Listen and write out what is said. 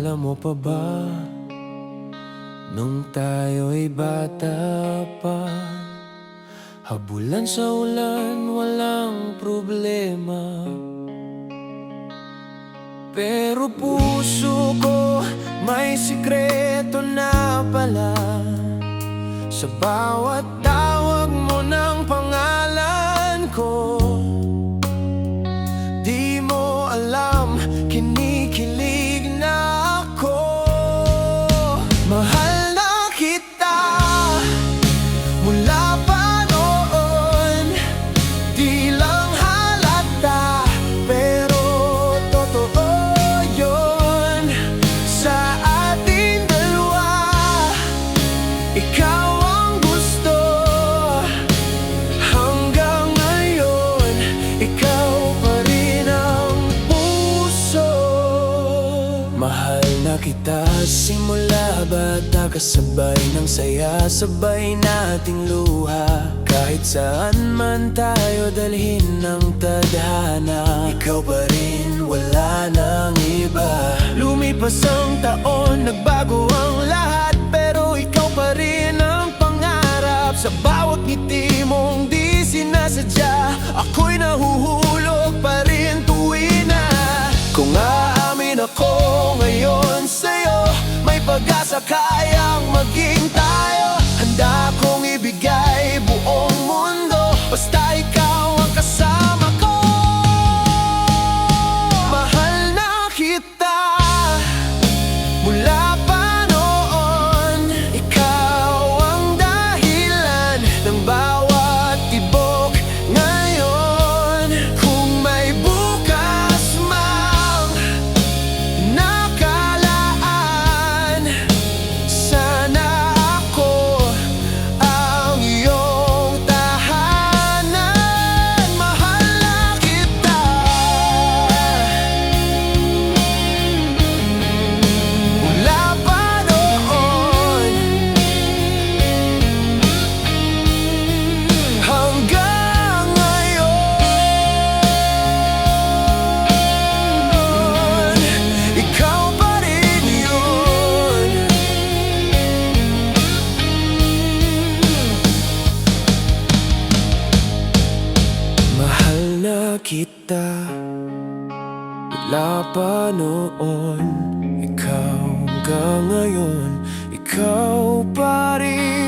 Naalala mo pa ba nung tayo'y bata pa? Habulan sa ulan, walang problema. Pero puso ko may sikreto na pala. Sa bawat tawag mo ng pangalan ko, di mo alam, kinikilig na ako. Mahal na kita mula pa noon, di lang halata, pero totoo yun sa ating dalawa. Ikaw ang gusto hanggang ngayon, ikaw pa rin ang puso. Mahal na kita simula bata, kasabay ng saya, sabay nating luha. Kahit saan man tayo dalhin ng tadhana, ikaw pa rin, wala nang iba. Lumipas ang taon, nagbago ang lahat, pero ikaw pa rin ang pangarap. Sa bawat ngiti mong di sinasadya, ako'y nahuhulog pa rin tuwi na. Kung aamin ako ngayon sa'yo, may pag-asa, kayang maging tayo. Handa akong ibigay buong mundo, basta ikaw ang kasama ko. Mahal na kita mula pa noon, ikaw ang dahilan ng bawat tibok ngayon. Kung may bukas mang nakalaan, sana ako ang iyong tahanan. Mahal na kita mula pa noon hanggang ngayon, ikaw pa rin yun. Mahal na kita mula pa noon, ikaw hanggang ngayon, ikaw pa rin.